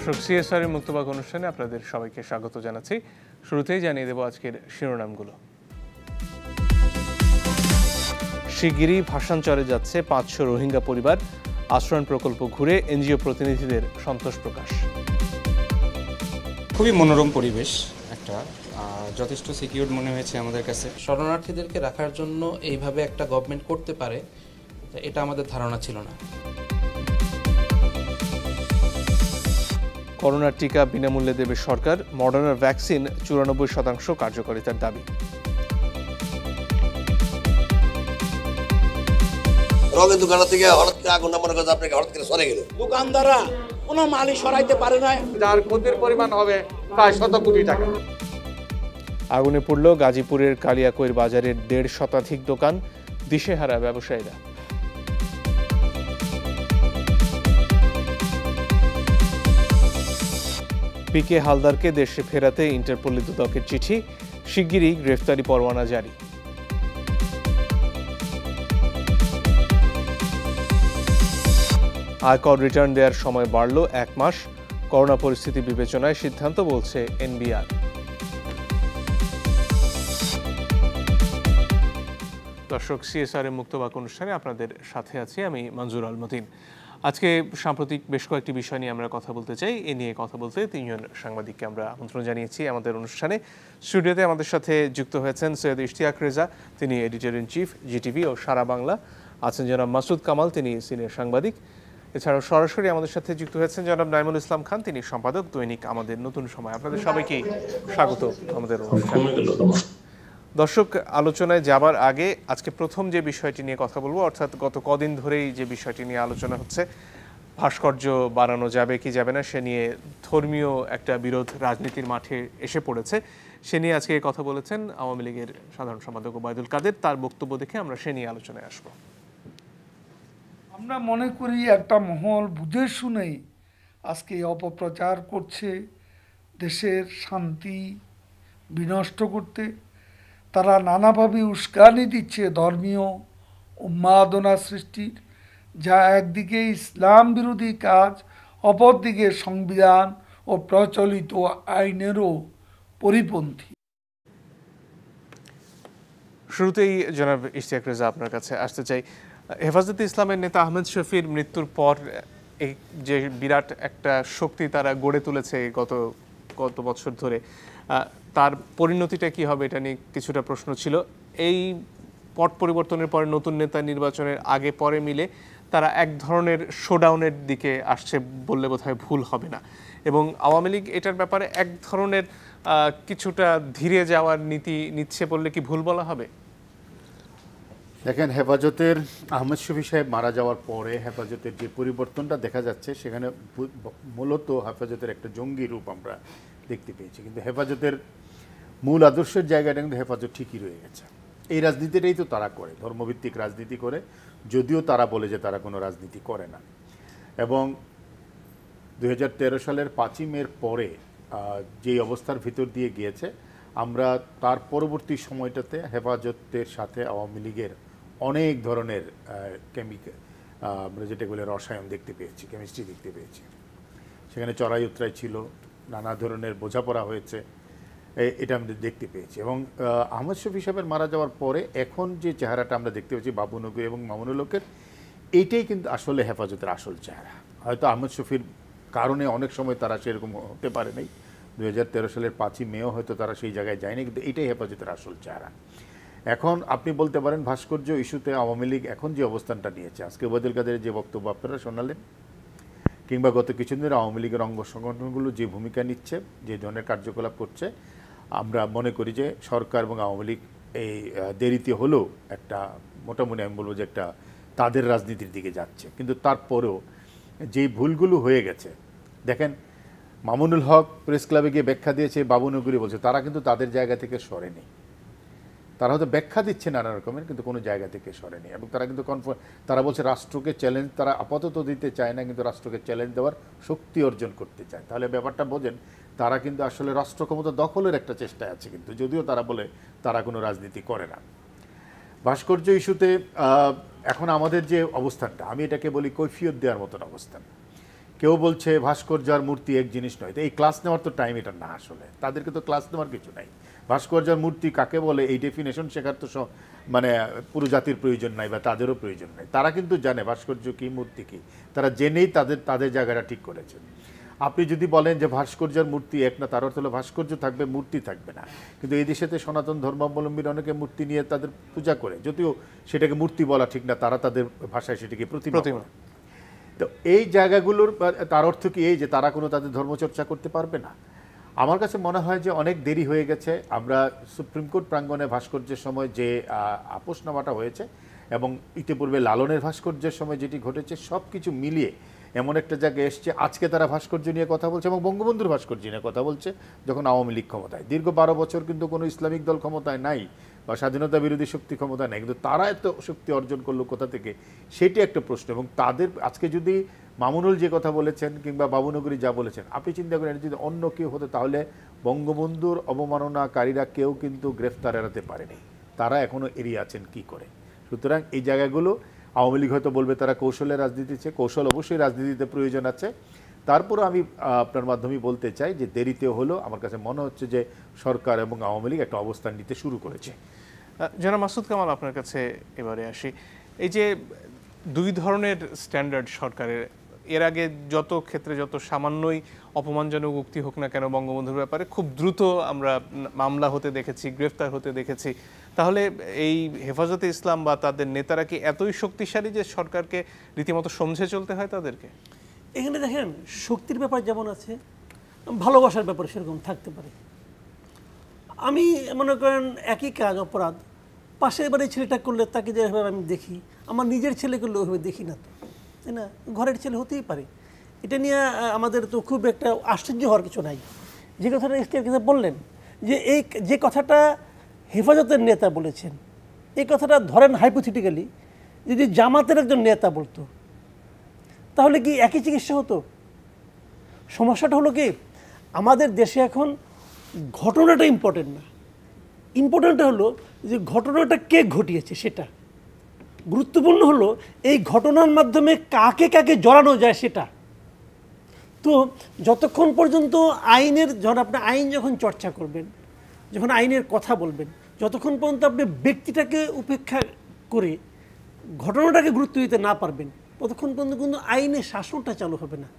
দর্শক, সিএসআর মুক্তবাক অনুষ্ঠানে আপনাদের সবাইকে স্বাগত জানাচ্ছি। শুরুতেই জানিয়ে দেব আজকের শিরোনামগুলো। শিগগিরই ভাসানচরে যাচ্ছে 500 রোহিঙ্গা পরিবার, আশ্রয়ণ প্রকল্প ঘুরে এনজিও প্রতিনিধিদের সন্তোষ প্রকাশ। খুবই মনোরম পরিবেশ, একটা যথেষ্ট সিকিউর মনে হয়েছে আমাদের কাছে। শরণার্থীদেরকে রাখার জন্য এইভাবে একটা গভর্নমেন্ট করতে পারে, এটা আমাদের ধারণা ছিল না। করোনার টিকা বিনামূল্যে দেবে সরকার, মডার্নার ভ্যাকসিন 94% কার্যকারিতার দাবি। রঙের দোকান থেকে হঠাৎ করে আগুন মনে করছে আপনাকে হঠাৎ করে সরে গেল। দোকানদাররা কোনো মালই সরাইতে পারে না, যার ক্ষতির পরিমাণ হবে প্রায় 100 কোটি টাকা। আগুনে পড়ল গাজীপুরের কালিয়াকৈর বাজারের 1.5 শতাধিক দোকান, দিশেহারা ব্যবসায়ীরা। পিকে হালদারকে দেশে ফেরাতে ইন্টারপোল দুদকের চিঠি, শিগগিরই গ্রেফতারি পরোয়ানা জারি। আয়কর রিটার্ন দেওয়ার সময় বাড়ল 1 মাস, করোনা পরিস্থিতি বিবেচনায় সিদ্ধান্ত, বলছে এনবিআর। দর্শক, সিএসআর মুক্তবাক অনুষ্ঠানে আপনাদের সাথে আছি আমি মঞ্জুর আল মতিন। আজকে সাম্প্রতিক বেশ কয়েকটি বিষয় নিয়ে আমরা কথা বলতে চাই। এ নিয়ে কথা বলতে 3 জন সাংবাদিককে আমরা আমন্ত্রণ জানিয়েছি আমাদের অনুষ্ঠানে। স্টুডিওতে আমাদের সাথে যুক্ত হয়েছেন সৈয়দ ইশতিয়াক রেজা, তিনি এডিটর ইন চিফ জিটিভি ও সারা বাংলা। আছেন জনাব মাসুদ কামাল, তিনি সিনিয়র সাংবাদিক। এছাড়াও সরাসরি আমাদের সাথে যুক্ত হয়েছেন জনাব নাইমুল ইসলাম খান, তিনি সম্পাদক দৈনিক আমাদের নতুন সময়। আপনাদের সবাইকে স্বাগত আমাদের অনুষ্ঠানে। দর্শক, আলোচনায় যাবার আগে আজকে প্রথম যে বিষয়টি নিয়ে কথা বলবো, অর্থাৎ গত কদিন ধরেই যে বিষয়টি নিয়ে আলোচনা হচ্ছে, ভাস্কর্য বাড়ানো যাবে কি যাবে না, সে নিয়ে ধর্মীয় একটা বিরোধ রাজনীতির মাঠে এসে পড়েছে। সে নিয়ে আজকে কথা বলেছেন আওয়ামী লীগের সাধারণ সম্পাদক ওবায়দুল কাদের। তার বক্তব্য দেখে আমরা সে নিয়ে আলোচনায় আসবো। আমরা মনে করি একটা মহল বুঝে শুনেই আজকে অপপ্রচার করছে, দেশের শান্তি বিনষ্ট করতে। তারা নানাভাবে উস্কানি দিচ্ছে ধর্মীয় উন্মাদনা সৃষ্টির, যা একদিকে ইসলাম বিরোধী কাজ, অপরদিকে সংবিধান ও প্রচলিত আইনেরও পরিপন্থী। শুরুতেই জনাব ইশতিয়াক রেজা, আপনার কাছে আসতে চাই। হেফাজতে ইসলামের নেতা আহমেদ শফির মৃত্যুর পর এই যে বিরাট একটা শক্তি তারা গড়ে তুলেছে গত বছর ধরে, তার পরিণতিটা কি হবে এটা নিয়ে কিছুটা প্রশ্ন ছিল। এই পট পরিবর্তনের পরে নতুন নেতা নির্বাচনের আগে পরে মিলে তারা এক ধরনের শোডাউনের দিকে আসছে বললে বোধহয় ভুল হবে না, এবং আওয়ামী লীগ এটার ব্যাপারে এক ধরনের কিছুটা ধীরে যাওয়ার নীতি নিচ্ছে বললে কি ভুল বলা হবে? দেখেন, হেফাজতের আহমেদ শফি সাহেব মারা যাওয়ার পরে হেফাজতের যে পরিবর্তনটা দেখা যাচ্ছে, সেখানে মূলত হেফাজতের একটা জঙ্গি রূপ আমরা দেখতে পেয়েছি। কিন্তু হেফাজতের মূল আদর্শের জায়গাটা কিন্তু হেফাজত ঠিকই রয়ে গেছে। এই রাজনীতিটাই তো তারা করে, ধর্মভিত্তিক রাজনীতি করে, যদিও তারা বলে যে তারা কোনো রাজনীতি করে না। এবং 2013 সালের 5ই মের পরে যেই অবস্থার ভিতর দিয়ে গিয়েছে, আমরা তার পরবর্তী সময়টাতে হেফাজতের সাথে আওয়ামী লীগের অনেক ধরনের কেমিক্যাল, আমরা যেটা বলে রসায়ন দেখতে পেয়েছি, কেমিস্ট্রি দেখতে পেয়েছি। সেখানে চড়াই উতরাই ছিল, নানা ধরনের বোঝাপড়া হয়েছে, এটা আমরা দেখতে পেয়েছি। এবং আহমেদ শফি সাহেবের মারা যাওয়ার পরে এখন যে চেহারাটা আমরা দেখতে পেয়েছি বাবুনগর এবং মামুনুল হকের, এইটাই কিন্তু আসলে হেফাজতের আসল চেহারা। হয়তো আহমেদ শফির কারণে অনেক সময় তারা সেরকম হতে পারে নাই, 2013 সালের 5ই মেও হয়তো তারা সেই জায়গায় যায়নি, কিন্তু এটাই হেফাজতের আসল চেহারা। এখন আপনি বলতে পারেন ভাস্কর্য ইস্যুতে আওয়ামী লীগ এখন যে অবস্থানটা নিয়েছে, আজকে ওবায়দুল কাদের যে বক্তব্য আপনারা শোনালেন, কিংবা গত কিছুদিন ধরে আওয়ামী লীগের অঙ্গ সংগঠনগুলো যে ভূমিকা নিচ্ছে, যে ধরনের কার্যকলাপ করছে, আমরা মনে করি যে সরকার এবং আওয়ামী লীগ এই দেরিতে হলেও একটা মোটামুটি আমি বলবো যে একটা তাদের রাজনীতির দিকে যাচ্ছে। কিন্তু তারপরেও যেই ভুলগুলো হয়ে গেছে, দেখেন মামুনুল হক প্রেস ক্লাবে গিয়ে ব্যাখ্যা দিয়েছে, বাবুনগরী বলছে, তারা কিন্তু তাদের জায়গা থেকে সরেনি। তারা হয়তো ব্যাখ্যা দিচ্ছে নানা রকমের, কিন্তু কোনো জায়গা থেকে সরেনি। এবং তারা কিন্তু তারা বলছে রাষ্ট্রকে চ্যালেঞ্জ তারা আপাতত দিতে চায় না, কিন্তু রাষ্ট্রকে চ্যালেঞ্জ দেওয়ার শক্তি অর্জন করতে চায়। তাহলে ব্যাপারটা বোঝেন, তারা কিন্তু আসলে রাষ্ট্র ক্ষমতা দখলের একটা চেষ্টায় আছে, কিন্তু যদিও তারা বলে তারা কোনো রাজনীতি করে না। ভাস্কর্য ইস্যুতে এখন আমাদের যে অবস্থানটা, আমি এটাকে বলি কৈফিয়ত দেওয়ার মতন অবস্থান। কেউ বলছে ভাস্কর্য আর মূর্তি এক জিনিস নয়। তো এই ক্লাস নেওয়ার তো টাইম এটা না, আসলে তাদেরকে তো ক্লাস নেওয়ার কিছু নাই। ভাস্কর্য আর মূর্তি কাকে বলে এই ডেফিনেশন শেখার তো মানে পুরো জাতির প্রয়োজন নাই বা তাদেরও প্রয়োজন নাই। তারা কিন্তু জানে ভাস্কর্য কি মূর্তি কি, তারা জেনেই তাদের জায়গাটা ঠিক করেছে। আপনি যদি বলেন যে ভাস্কর্য আর মূর্তি এক না, তার অর্থ হলো ভাস্কর্য থাকবে মূর্তি থাকবে না। কিন্তু এই দেশেতে সনাতন ধর্মাবলম্বীরা অনেকে মূর্তি নিয়ে তাদের পূজা করে, যদিও সেটাকে মূর্তি বলা ঠিক না, তারা তাদের ভাষায় সেটাকে প্রতিমা। তো এই জায়গাগুলোর তার অর্থ কি এই যে তারা কোনো তাদের ধর্মচর্চা করতে পারবে না? আমার কাছে মনে হয় যে অনেক দেরি হয়ে গেছে। আমরা সুপ্রিম কোর্ট প্রাঙ্গণে ভাস্কর্যের সময় যে আপোষনামাটা হয়েছে এবং ইতিপূর্বে লালনের ভাস্কর্যের সময় যেটি ঘটেছে, সব কিছু মিলিয়ে এমন একটা জায়গায় এসছে আজকে তারা ভাস্কর্য নিয়ে কথা বলছে এবং বঙ্গবন্ধুর ভাস্কর্য নিয়ে কথা বলছে যখন আওয়ামী লীগ ক্ষমতায়। দীর্ঘ 12 বছর কিন্তু কোনো ইসলামিক দল ক্ষমতায় নাই বা স্বাধীনতা বিরোধী শক্তি ক্ষমতায় নাই, কিন্তু তারা এত শক্তি অর্জন করলো কোথা থেকে, সেটি একটা প্রশ্ন। এবং তাদের আজকে যদি মামুনুল যে কথা বলেছেন কিংবা বাবুনগরী যা বলেছেন, আপনি চিন্তা করেন যদি অন্য কেউ হতো তাহলে বঙ্গবন্ধুর অবমাননাকারীরা কেউ কিন্তু গ্রেফতার এড়াতে পারেনি, তারা এখনও এড়িয়ে আছেন কি করে। সুতরাং এই জায়গাগুলো আওয়ামী লীগ হয়তো বলবে তারা কৌশলের রাজনীতিছে, কৌশল অবশ্যই রাজনীতিতে প্রয়োজন আছে। তারপরে আমি আপনার মাধ্যমে বলতে চাই যে দেরিতে হলো, আমার কাছে মনে হচ্ছে যে সরকার এবং আওয়ামী লীগ একটা অবস্থান নিতে শুরু করেছে। জনাব মাসুদ কামাল, আপনার কাছে এবারে আসি। এই যে দুই ধরনের স্ট্যান্ডার্ড সরকারের, এর আগে যত ক্ষেত্রে যত সামান্যই অপমানজনক উক্তি হোক না কেন বঙ্গবন্ধুর ব্যাপারে খুব দ্রুত আমরা মামলা হতে দেখেছি, গ্রেফতার হতে দেখেছি। তাহলে এই হেফাজতে ইসলাম বা তাদের নেতারা কি এতই শক্তিশালী যে সরকারকে রীতিমতো সমঝে চলতে হয় তাদেরকে? এখানে দেখেন, শক্তির ব্যাপার যেমন আছে, ভালোবাসার ব্যাপার সেরকম থাকতে পারে। আমি মনে করেন একই কাজ অপরাধ পাশের বাড়ির ছেলেটা করলে তাকে যেভাবে আমি দেখি, আমার নিজের ছেলে করলে ওইভাবে দেখি না, তো তাই না? ঘরের ছেলে হতেই পারে, এটা নিয়ে আমাদের তো খুব একটা আশ্চর্য হওয়ার কিছু নাই। যে কথাটা ইফতিয়ার বললেন যে এই যে কথাটা হেফাজতের নেতা বলেছেন, এই কথাটা ধরেন হাইপোথেটিক্যালি যদি জামাতের একজন নেতা বলতো তাহলে কি একই চিকিৎসা হতো? সমস্যাটা হলো কি, আমাদের দেশে এখন ঘটনাটা ইম্পর্টেন্ট না, ইম্পর্টেন্টটা হলো যে ঘটনাটা কে ঘটিয়েছে সেটা গুরুত্বপূর্ণ। হলো এই ঘটনার মাধ্যমে কাকে কাকে জড়ানো যায় সেটা। তো যতক্ষণ পর্যন্ত আইনের, যখন আপনি আইন যখন চর্চা করবেন, যখন আইনের কথা বলবেন, যতক্ষণ পর্যন্ত আপনি ব্যক্তিটাকে উপেক্ষা করে ঘটনাটাকে গুরুত্ব দিতে না পারবেন, ততক্ষণ পর্যন্ত কিন্তু আইনের শাসনটা চালু হবে না।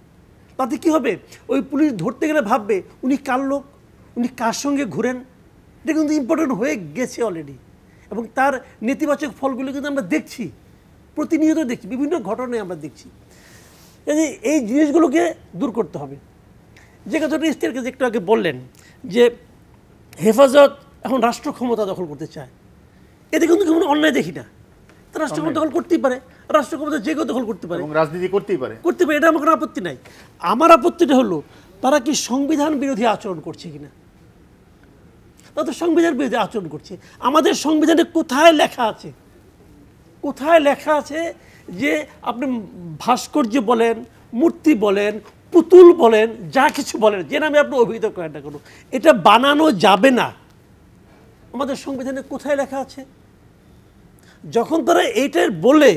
তাতে কি হবে, ওই পুলিশ ধরতে গেলে ভাববে উনি কার লোক, উনি কার সঙ্গে ঘুরেন। এটা কিন্তু ইম্পর্টেন্ট হয়ে গেছে অলরেডি, এবং তার নেতিবাচক ফলগুলো কিন্তু আমরা দেখছি, প্রতিনিয়ত দেখছি, বিভিন্ন ঘটনায় আমরা দেখছি। এই জিনিসগুলোকে দূর করতে হবে। যে কথাটা ইফতিয়ারকে একটু আগে বললেন যে হেফাজত এখন রাষ্ট্র ক্ষমতা দখল করতে চায়, এতে কিন্তু কোনো অন্যায় দেখি না। তারা রাষ্ট্র ক্ষমতা দখল করতেই পারে, রাষ্ট্র ক্ষমতা যে কেউ দখল করতে পারে, রাজনীতি করতেই পারে, এটা আমার কোনো আপত্তি নাই। আমার আপত্তিটা হলো তারা কি সংবিধান বিরোধী আচরণ করছে কিনা। তারা তো সংবিধান বিরোধী আচরণ করছে। আমাদের সংবিধানে কোথায় লেখা আছে, কোথায় লেখা আছে যে আপনি ভাস্কর্য বলেন, মূর্তি বলেন, পুতুল বলেন, যা কিছু বলেন, যে নামে আপনি অভিহিত করেন না কোনো, এটা বানানো যাবে না? আমাদের সংবিধানে কোথায় লেখা আছে? যখন তারা এইটার বলে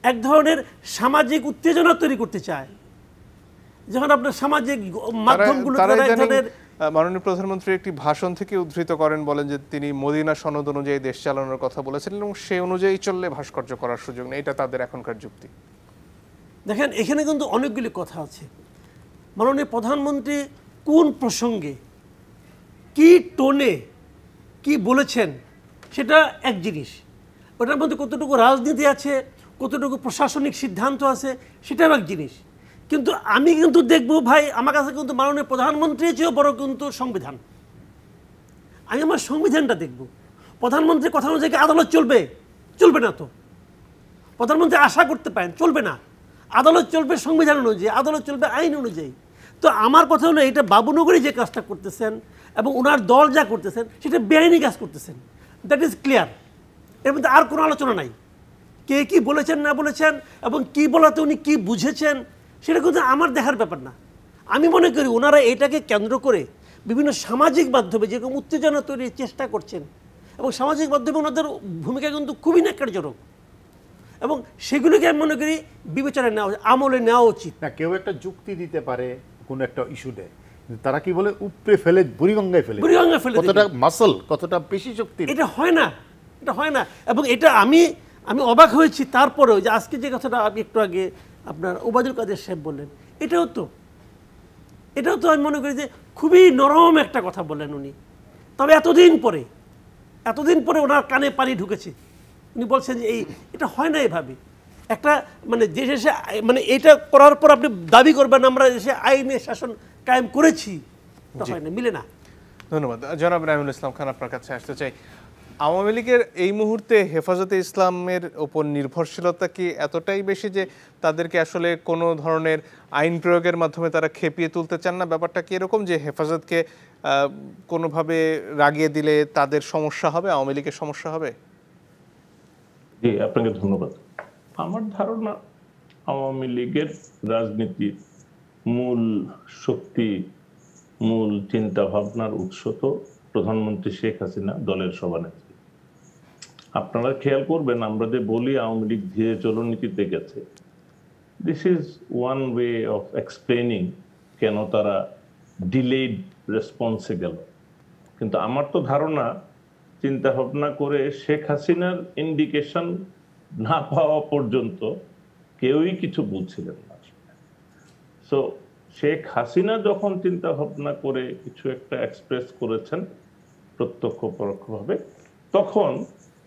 এক ধরনের সামাজিক উত্তেজনা তৈরি করতে চায়, যখন আপনার সামাজিক মাধ্যমগুলো, মাননীয় প্রধানমন্ত্রী একটি ভাষণ থেকে উদ্ধৃত করেন, বলেন যে তিনি মদিনা সনদ অনুযায়ী দেশ চালানোর কথা বলেছিলেন এবং সেই অনুযায়ী চললে ভাস্কর্য করার সুযোগ নেই, এটা তাদের এখনকার যুক্তি। দেখেন, এখানে কিন্তু অনেকগুলি কথা আছে। মাননীয় প্রধানমন্ত্রী কোন প্রসঙ্গে কি টোনে কি বলেছেন সেটা এক জিনিস, ওটার মধ্যে কতটুকু রাজনীতি আছে, কতটুকু প্রশাসনিক সিদ্ধান্ত আছে, সেটাও এক জিনিস। কিন্তু আমি কিন্তু দেখবো ভাই, আমার কাছে কিন্তু মাননীয় প্রধানমন্ত্রীর চেয়েও বড় কিন্তু সংবিধান। আমি আমার সংবিধানটা দেখব। প্রধানমন্ত্রীর কথা অনুযায়ী আদালত চলবে? চলবে না তো। প্রধানমন্ত্রী আশা করতে পারেন, চলবে না। আদালত চলবে সংবিধান অনুযায়ী, আদালত চলবে আইন অনুযায়ী। তো আমার কথা হলো, এটা বাবুনগরী যে কাজটা করতেছেন এবং ওনার দল যা করতেছেন সেটা বেআইনি কাজ করতেছেন, দ্যাট ইজ ক্লিয়ার। এর মধ্যে আর কোনো আলোচনা নাই। কে কি বলেছেন না বলেছেন এবং কি বলাতে উনি কি বুঝেছেন সেটা কিন্তু আমার দেখার ব্যাপার না। আমি মনে করি ওনারা এটাকে কেন্দ্র করে বিভিন্ন সামাজিক মাধ্যমে যেরকম উত্তেজনা তৈরির চেষ্টা করছেন, এবং সামাজিক মাধ্যমে ওনাদের ভূমিকা কিন্তু খুবই ন্যাক্কারজনক। এবং সেগুলোকে আমি মনে করি বিবেচনায় নেওয়া আমলে নেওয়া উচিত। না, কেউ একটা যুক্তি দিতে পারে কোনো একটা ইস্যুতে, তারা কি বলে উপরে ফেলে বুড়িগঙ্গায় ফেলে, বুড়িগঙ্গায় ফেলে কতটা মাসল, কতটা বেশি শক্তি। এটা হয় না, এটা হয় না। এবং এটা আমি অবাক হয়েছি তারপরেও যে আজকে যে কথাটা আপনি একটু আগে আপনার ওবায়দুল কাদের সাহেব বললেন, এটাও তো আমি মনে করি যে খুবই নরম একটা কথা বললেন উনি। তবে এতদিন পরে ওনার কানে পানি ঢুকেছে। উনি বলছেন যে এটা হয় না এভাবে একটা মানে দেশে এসে মানে এটা করার পর আপনি দাবি করবেন আমরা দেশে আইনের শাসন কায়েম করেছি, হয় না, মিলে না। ধন্যবাদ। জনাব রাহিমুল ইসলাম খান, আপনার কাছে আসতে চাই। আওয়ামী লীগের এই মুহূর্তে হেফাজতে ইসলামের ওপর নির্ভরশীলতা কি এতটাই বেশি যে তাদেরকে আসলে কোনো ধরনের আইন প্রয়োগের মাধ্যমে তারা খেপিয়ে তুলতে চান না? ব্যাপারটা কি এরকম যে হেফাজতকে কোনোভাবে রাগিয়ে দিলে তাদের সমস্যা হবে, আওয়ামী লীগের সমস্যা হবে? জি, আপনাকে ধন্যবাদ। আমার ধারণা আওয়ামী লীগের রাজনীতির মূল শক্তি, মূল চিন্তা ভাবনার উৎস তো প্রধানমন্ত্রী শেখ হাসিনা, দলের সভানেত্রী। আপনারা খেয়াল করবেন, আমরা যে বলি আওয়ামী লীগ ধীরে চলনীতিতে গেছে, this is one way of explaining কেন তারা ডিলেড রেসপন্সে গেল। কিন্তু আমার তো ধারণা চিন্তা ভাবনা করে শেখ হাসিনার ইন্ডিকেশন না পাওয়া পর্যন্ত কেউই কিছু বলছিলেন না। সো শেখ হাসিনা যখন চিন্তা ভাবনা করে কিছু একটা এক্সপ্রেস করেছেন প্রত্যক্ষ পরোক্ষভাবে, তখন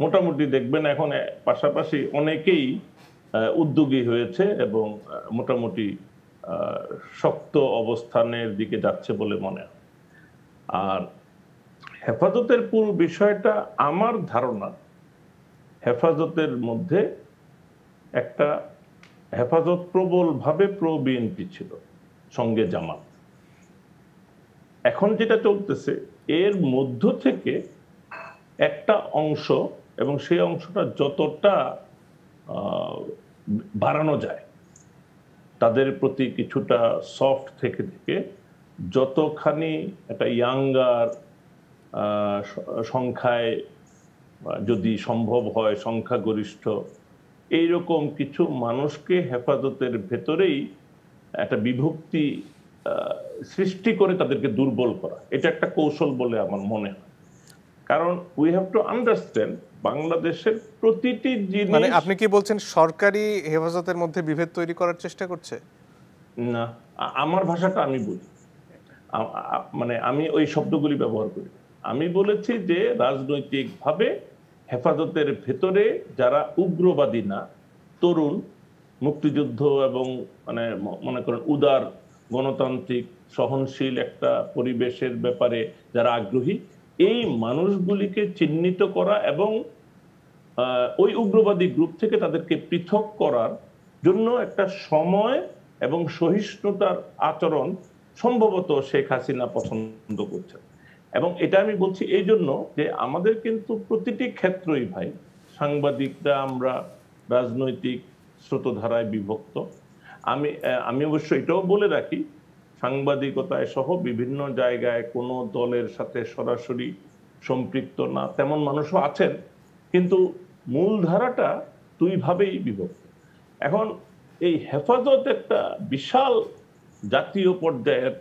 মোটামুটি দেখবেন এখন পাশাপাশি অনেকেই উদ্যোগী হয়েছে এবং মোটামুটি শক্ত অবস্থানের দিকে যাচ্ছে বলে মনে হয়। আর হেফাজতের পুরো বিষয়টা আমার ধারণা হেফাজতের মধ্যে একটা হেফাজত প্রবলভাবে প্রো বিএনপি ছিল, সঙ্গে জামাত। এখন যেটা চলতেছে এর মধ্য থেকে একটা অংশ, এবং সেই অংশটা যতটা বাড়ানো যায় তাদের প্রতি কিছুটা সফট থেকে যতখানি একটা ইয়াঙ্গার সংখ্যায় যদি সম্ভব হয়, সংখ্যাগরিষ্ঠ এইরকম কিছু মানুষকে হেফাজতের ভেতরেই একটা বিভক্তি সৃষ্টি করে তাদেরকে দুর্বল করা, এটা একটা কৌশল বলে আমার মনে হয়। কারণ উই হ্যাভ টু আন্ডারস্ট্যান্ড বাংলাদেশের প্রতিটি জিনিস। মানে আপনি কি বলছেন সরকারি হেফাজতের মধ্যে বিভেদ তৈরি করার চেষ্টা করছে? না, আমার ভাষাটা আমি বলি, মানে আমি ওই শব্দগুলি ব্যবহার করি। আমি বলেছি যে রাজনৈতিকভাবে হেফাজতের ভেতরে যারা উগ্রবাদী না, তরুণ, মুক্তিযুদ্ধ এবং মানে মনে করেন উদার গণতান্ত্রিক সহনশীল একটা পরিবেশের ব্যাপারে যারা আগ্রহী, এই মানুষগুলিকে চিহ্নিত করা এবং ওই উগ্রবাদী গ্রুপ থেকে তাদেরকে পৃথক করার জন্য একটা সময় এবং সহিষ্ণুতার আচরণ সম্ভবত শেখ হাসিনা পছন্দ করছেন। এবং এটা আমি বলছি এই জন্য যে আমাদের কিন্তু প্রতিটি ক্ষেত্রই ভাই, সাংবাদিকরা আমরা রাজনৈতিক স্রোতধারায় বিভক্ত। আমি অবশ্য এটাও বলে রাখি, সাংবাদিকতায় সহ বিভিন্ন জায়গায় কোনো দলের সাথে সরাসরি সম্পৃক্ত না তেমন মানুষও আছেন, কিন্তু মূলধারাটা দুইভাবেই বিভক্ত। এখন এই হেফাজত একটা বিশাল জাতীয় পর্যায়ের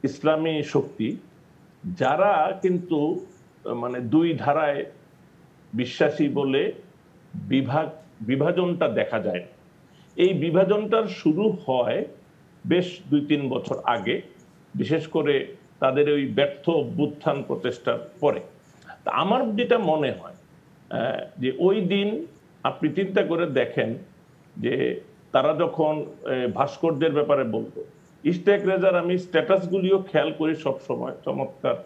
ইসলামী শক্তি, যারা কিন্তু মানে দুই ধারায় বিশ্বাসী বলে বিভাজনটা দেখা যায় না। এই বিভাজনটার শুরু হয় বেশ 2-3 বছর আগে, বিশেষ করে তাদের ওই ব্যর্থ অভ্যুত্থান প্রচেষ্টার পরে। তা আমার যেটা মনে হয় যে ওই দিন আপনি চিন্তা করে দেখেন যে তারা যখন ভাস্কর্যের ব্যাপারে বলতো, ইশতিয়াক রেজার আমি স্ট্যাটাসগুলিও খেয়াল করি, সব সময় চমৎকার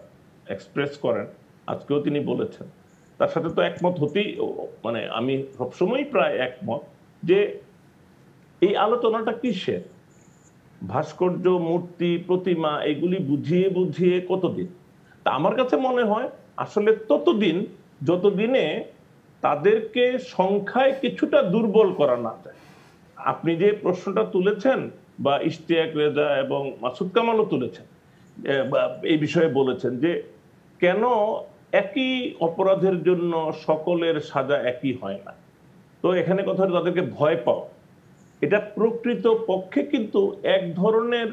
এক্সপ্রেস করেন, আজকেও তিনি বলেছেন। তার সাথে তো একমত হতেই, মানে আমি সবসময় প্রায় একমত যে এই আলোচনাটা কিসের, ভাস্কর্য, মূর্তি, প্রতিমা এগুলি বুঝিয়ে বুঝিয়ে কতদিন। তা আমার কাছে মনে হয় আসলে ততদিন যতদিনে তাদেরকে সংখ্যায় কিছুটা দুর্বল করা না যায়। আপনি যে প্রশ্নটা তুলেছেন বা ইশতিয়াক রেজা এবং মাসুদ কামালও তুলেছেন, এই বিষয়ে বলেছেন যে কেন একই অপরাধের জন্য সকলের সাজা একই হয় না। তো এখানে কথা হলো তাদেরকে ভয় পাও, এটা প্রকৃত পক্ষে কিন্তু এক ধরনের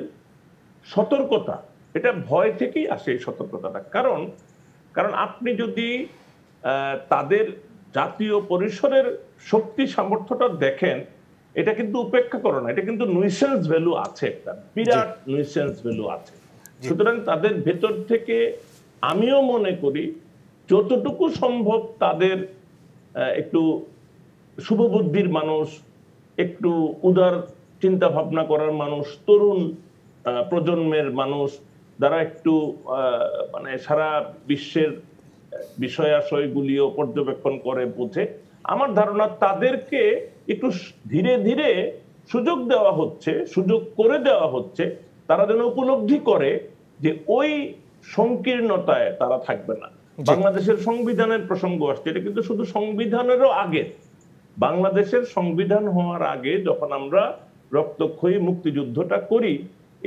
সতর্কতা, এটা ভয় থেকেই আসে এই সতর্কতাটা। কারণ আপনি যদি তাদের জাতীয় পরিসরের শক্তি সামর্থ্যটা দেখেন, এটা কিন্তু উপেক্ষা করো না, এটা কিন্তু নুইসেন্স ভ্যালু আছে, একটা বিরাট নুইসেন্স ভ্যালু আছে। সুতরাং তাদের ভেতর থেকে আমিও মনে করি যতটুকু সম্ভব তাদের একটু শুভবুদ্ধির মানুষ, একটু উদার চিন্তা ভাবনা করার মানুষ, তরুণ প্রজন্মের মানুষ, যারা একটু মানে সারা বিশ্বের বিষয়াশয়গুলিও পর্যবেক্ষণ করে বোঝে, আমার ধারণা তাদেরকে একটু ধীরে ধীরে সুযোগ দেওয়া হচ্ছে, সুযোগ করে দেওয়া হচ্ছে, তারা যেন উপলব্ধি করে যে ওই সংকীর্ণতায় তারা থাকবে না। বাংলাদেশের সংবিধানের প্রসঙ্গ আসছে, এটা কিন্তু শুধু সংবিধানেরও আগে, বাংলাদেশের সংবিধান হওয়ার আগে যখন আমরা রক্তক্ষয়ী মুক্তিযুদ্ধটা করি,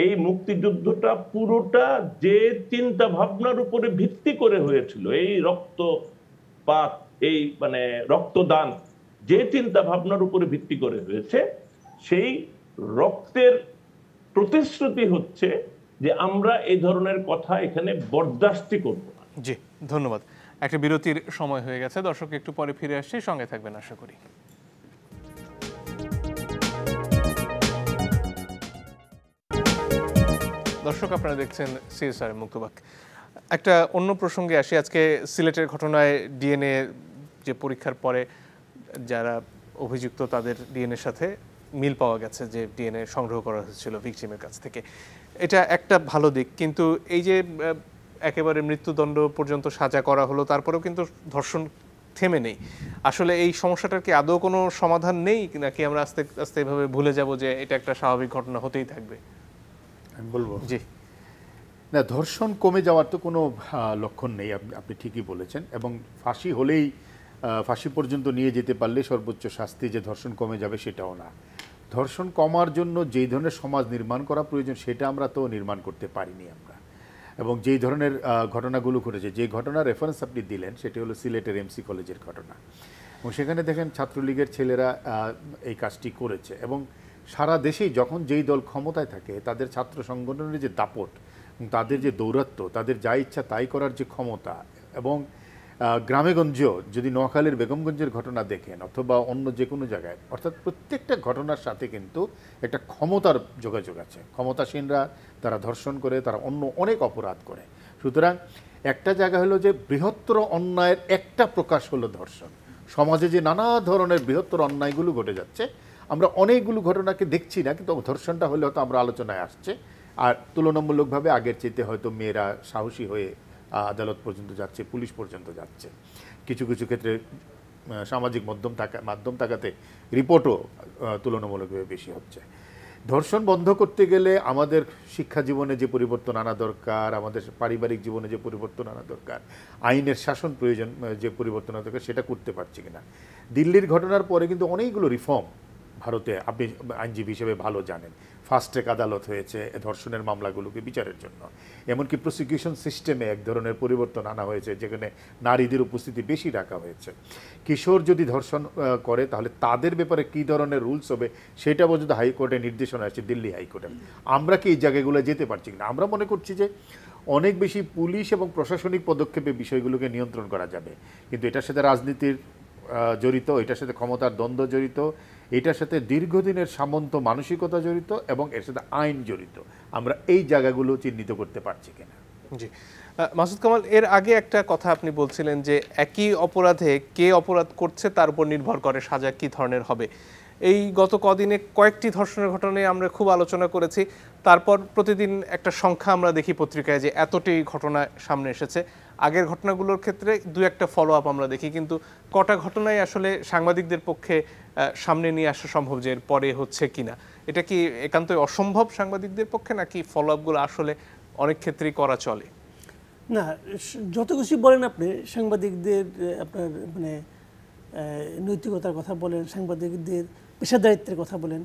এই মুক্তিযুদ্ধটা পুরোটা যে চিন্তা ভাবনার উপরে ভিত্তি করে হয়েছিল, এই রক্তপাত, এই মানে রক্তদান যে চিন্তা ভাবনার উপরে ভিত্তি করে হয়েছে, সেই রক্তের প্রতিশ্রুতি হচ্ছে যে আমরা এই ধরনের কথা এখানে বরদাস্তি করব না। জি, ধন্যবাদ। একটা বিরতির সময় হয়ে গেছে, দর্শক একটু পরে ফিরে আসছি, সঙ্গে থাকবেন আশা করি। দর্শক আপনারা দেখছেন সিএসআর মুক্তবাক। একটা অন্য প্রসঙ্গে আসি। আজকে সিলেটের ঘটনায় ডিএনএ যে পরীক্ষার পরে যারা অভিযুক্ত তাদের ডিএনএর সাথে মিল পাওয়া গেছে, যে ডিএনএ সংগ্রহ করা হয়েছিল ভিকটিমের কাছ থেকে, এটা একটা ভালো দিক। কিন্তু এই যে একেবারে মৃত্যুদণ্ড পর্যন্ত সাজা করা হলো, তারপরেও কিন্তু ধর্ষণ থেমে নেই। আসলে এই সমস্যাটার কি আদৌ কোনো সমাধান নেই, নাকি আমরা আস্তে আস্তে এভাবে ভুলে যাব যে এটা একটা স্বাভাবিক ঘটনা হতেই থাকবে? আমি বলবো জি না, ধর্ষণ কমে যাওয়ার তো কোনো লক্ষণ নেই, আপনি ঠিকই বলেছেন। এবং ফাঁসি হলেই, ফাঁসি পর্যন্ত নিয়ে যেতে পারলে সর্বোচ্চ শাস্তি যে ধর্ষণ কমে যাবে সেটাও না। ধর্ষণ কমার জন্য যেই ধরনের সমাজ নির্মাণ করা প্রয়োজন সেটা আমরা তো নির্মাণ করতে পারিনি আমরা। এবং যেই ধরনের ঘটনাগুলো ঘটেছে, যে ঘটনার রেফারেন্স আপনি দিলেন সেটি হলো সিলেটের এমসি কলেজের ঘটনা। এবং সেখানে দেখেন ছাত্রলীগের ছেলেরা এই কাজটি করেছে। এবং সারা দেশেই যখন যেই দল ক্ষমতায় থাকে তাদের ছাত্র সংগঠনের যে দাপট, তাদের যে দৌরাত্ম্য, তাদের যা ইচ্ছা তাই করার যে ক্ষমতা, এবং গ্রামেগঞ্জেও যদি নোয়াখালীর বেগমগঞ্জের ঘটনা দেখেন অথবা অন্য যে কোনো জায়গায়, অর্থাৎ প্রত্যেকটা ঘটনার সাথে কিন্তু একটা ক্ষমতার যোগাযোগ আছে। ক্ষমতাসীনরা তারা ধর্ষণ করে, তারা অন্য অনেক অপরাধ করে। সুতরাং একটা জায়গা হলো যে বৃহত্তর অন্যায়ের একটা প্রকাশ হলো ধর্ষণ। সমাজে যে নানা ধরনের বৃহত্তর অন্যায়গুলো ঘটে যাচ্ছে, আমরা অনেকগুলো ঘটনাকে দেখছি না, কিন্তু ধর্ষণটা হলে হয়তো আমরা আলোচনায় আসছে। আর তুলনামূলকভাবে আগের চাইতে হয়তো মেয়েরা সাহসী হয়ে আদালত পর্যন্ত যাচ্ছে, পুলিশ পর্যন্ত যাচ্ছে। কিছু কিছু ক্ষেত্রে সামাজিক মাধ্যম থাকাতে রিপোর্টও তুলনামূলকভাবে বেশি হচ্ছে। ধর্ষণ বন্ধ করতে গেলে আমাদের শিক্ষা জীবনে যে পরিবর্তন আনা দরকার, আমাদের পারিবারিক জীবনে যে পরিবর্তন আনা দরকার, আইনের শাসন প্রয়োজন যে পরিবর্তন আনা দরকার, সেটা করতে পারছি কিনা। দিল্লির ঘটনার পরে কিন্তু অনেকগুলো রিফর্ম ভারতে, আপনি আইনজীবী হিসেবে ভালো জানেন, ফাস্ট ট্র্যাক আদালত হয়েছে ধর্ষণের মামলাগুলোকে বিচারের জন্য। এমনকি প্রসিকিউশন সিস্টেমে এক ধরনের পরিবর্তন আনা হয়েছে, যেখানে নারীদের উপস্থিতি বেশি রাখা হয়েছে। কিশোর যদি ধর্ষণ করে তাহলে তাদের ব্যাপারে কী ধরনের রুলস হবে সেটা পর্যন্ত হাইকোর্টে নির্দেশনা আসছে, দিল্লি হাইকোর্টে। আমরা কি এই জায়গাগুলো যেতে পারছি কিনা? আমরা মনে করছি যে অনেক বেশি পুলিশ এবং প্রশাসনিক পদক্ষেপে বিষয়গুলোকে নিয়ন্ত্রণ করা যাবে, কিন্তু এটার সাথে রাজনীতির জড়িত, এটার সাথে ক্ষমতার দ্বন্দ্ব জড়িত, এটার সাথে দীর্ঘদিনের সামন্ত মানসিকতা জড়িত, এবং এর সাথে আইন জড়িত। আমরা এই জায়গাগুলো চিহ্নিত করতে পারছি কিনা। জি, মাসুদ কামাল, এর আগে একটা কথা আপনি বলছিলেন যে একই অপরাধে কে অপরাধ করছে তার উপর নির্ভর করে সাজা কী ধরনের হবে। এই গত কদিনে কয়েকটি ধর্ষণের ঘটনায় আমরা খুব আলোচনা করেছি, তারপর প্রতিদিন একটা সংখ্যা আমরা দেখি পত্রিকায় যে এতটি ঘটনা সামনে এসেছে। আগের ঘটনাগুলোর ক্ষেত্রে দু একটা ফলো আপ আমরা দেখি, কিন্তু কটা ঘটনায় আসলে সাংবাদিকদের পক্ষে সামনে নিয়ে আসা সম্ভব যে এর পরে হচ্ছে কিনা? এটা কি একান্তই অসম্ভব সাংবাদিকদের পক্ষে, নাকি ফলো আপগুলো আসলে অনেক ক্ষেত্রেই করা চলে? না, যত কিছু বলেন আপনি, সাংবাদিকদের আপনার মানে নৈতিকতার কথা বলেন, সাংবাদিকদের পেশাদারিত্বের কথা বলেন,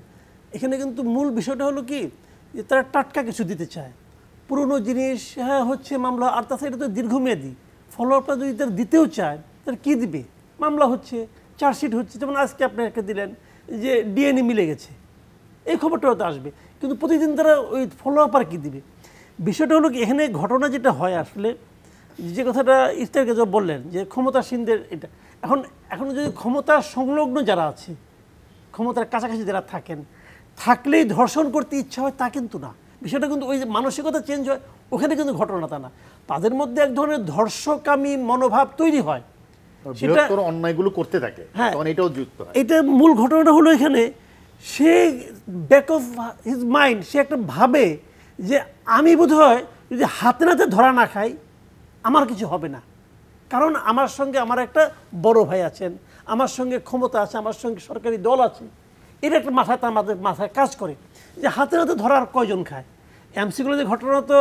এখানে কিন্তু মূল বিষয়টা হলো কি যে তারা টাটকা কিছু দিতে চায়। পুরনো জিনিস হ্যাঁ হচ্ছে মামলা, আর তাছাড়া এটা তো দীর্ঘমেয়াদী। ফলো আপটা যদি তারা দিতেও চায় তারা কী দিবে? মামলা হচ্ছে, চার্জশিট হচ্ছে, যেমন আজকে আপনি একটা দিলেন যে ডিএনএ মিলে গেছে, এই খবরটাও তো আসবে, কিন্তু প্রতিদিন তারা ওই ফলো আপ আর কি দিবে। বিষয়টা হলো কি, এখানে ঘটনা যেটা হয় আসলে, যে কথাটা ইফতারকে যে বললেন যে ক্ষমতাসীনদের এটা, এখন যদি ক্ষমতা সংলগ্ন যারা আছে, ক্ষমতার কাছাকাছি যারা থাকলেই ধর্ষণ করতে ইচ্ছা হয় তা কিন্তু না। বিষয়টা কিন্তু ওই যে মানসিকতা চেঞ্জ হয়, ওখানে কিন্তু ঘটনা তা না, তাদের মধ্যে এক ধরনের ধর্ষকামী মনোভাব তৈরি হয়, বৃহত্তর অন্যায়গুলো করতে থাকে, তখন এটাও যুক্ত হয়। এটা মূল ঘটনাটা হলো এখানে, সে ব্যাক অফ হিজ মাইন্ড সে একটা ভাবে যে আমি বোধহয় যদি হাতে নাতে ধরা না খাই আমার কিছু হবে না, কারণ আমার সঙ্গে আমার একটা বড় ভাই আছেন, আমার সঙ্গে ক্ষমতা আছে, আমার সঙ্গে সরকারি দল আছে, এটা একটা আমাদের মাথায় কাজ করে যে হাতে নাতে ধরার কয়জন খায়। এমসিগুলো যে ঘটনা তো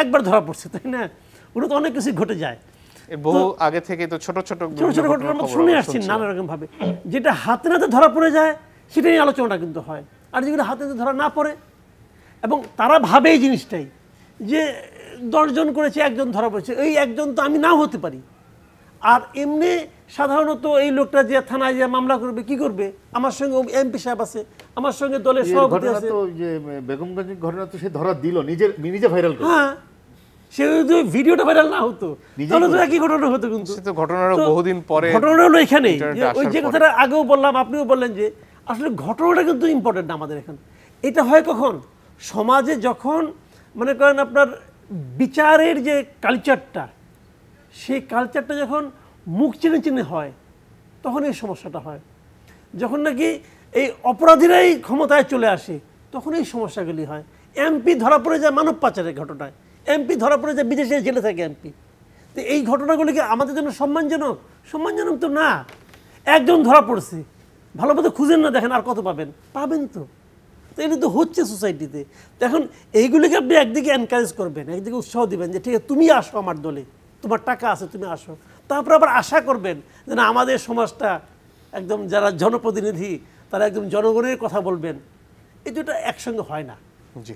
একবার ধরা পড়ছে, তাই না, ওগুলো তো অনেক কিছু ঘটে যায়, বহু আগে থেকে তো ছোট ছোট ঘটনা আমরা শুনে আসছি নানা রকম ভাবে, যেটা হাতে নাতে ধরা পড়ে যায় সেটা নিয়ে আলোচনাটা কিন্তু হয়। আর যেগুলো হাতে নাতে ধরা না পড়ে এবং তারা ভাবে এই জিনিসটাই যে 10 জন করেছে, একজন ধরা পড়েছে, এই একজন তো আমি নাও হতে পারি। আর এমনি সাধারণত এই লোকটা যে থানায় যে মামলা করবে কি করবে, আমার সঙ্গে এমপি সাহেব আছে, আমার সঙ্গে দলের সভাপতি আছে, বেগমগঞ্জের ঘটনা তো সে ধরা দিল, নিজে ভাইরাল করে। হ্যাঁ, সে যদি ভিডিওটা ভাইরাল না হতো তাহলে তো একই ঘটনা হতো। কিন্তু ঘটনাটা বহুদিন পরে ঘটনা হলো এখানে, ওই যে কথাটা আগেও বললাম, আপনিও বললেন যে আসলে ঘটনাটা কিন্তু ইম্পর্টেন্ট আমাদের এখানে। এটা হয় কখন, সমাজে যখন মনে করেন আপনার বিচারের যে কালচারটা, সেই কালচারটা যখন মুখ চিনে চিনে হয় তখন এই সমস্যাটা হয়। যখন নাকি এই অপরাধীরাই ক্ষমতায় চলে আসে তখন এই সমস্যাগুলি হয়। এমপি ধরা পড়ে যায় মানব পাচারের ঘটনায়, এমপি ধরা পড়ে যায় বিদেশে জেলে থাকে এমপি। তো এই ঘটনাগুলি কি আমাদের জন্য সম্মানজনক? সম্মানজনক তো না। একজন ধরা পড়ছে, ভালো মতো খুঁজেন না, দেখেন আর কত পাবেন, পাবেন তো। তো এটা তো হচ্ছে সোসাইটিতে। তো এখন এইগুলিকে আপনি একদিকে এনকারেজ করবেন, একদিকে উৎসাহ দিবেন যে ঠিক আছে তুমি আসো আমার দলে, তোমার টাকা আছে তুমি আসো। তারপর আবার আশা করবেন যে না আমাদের সমাজটা একদম যারা জনপ্রতিনিধি তারা একদম জনগণের কথা বলবেন। এই দুটো একসঙ্গে হয় না। জি,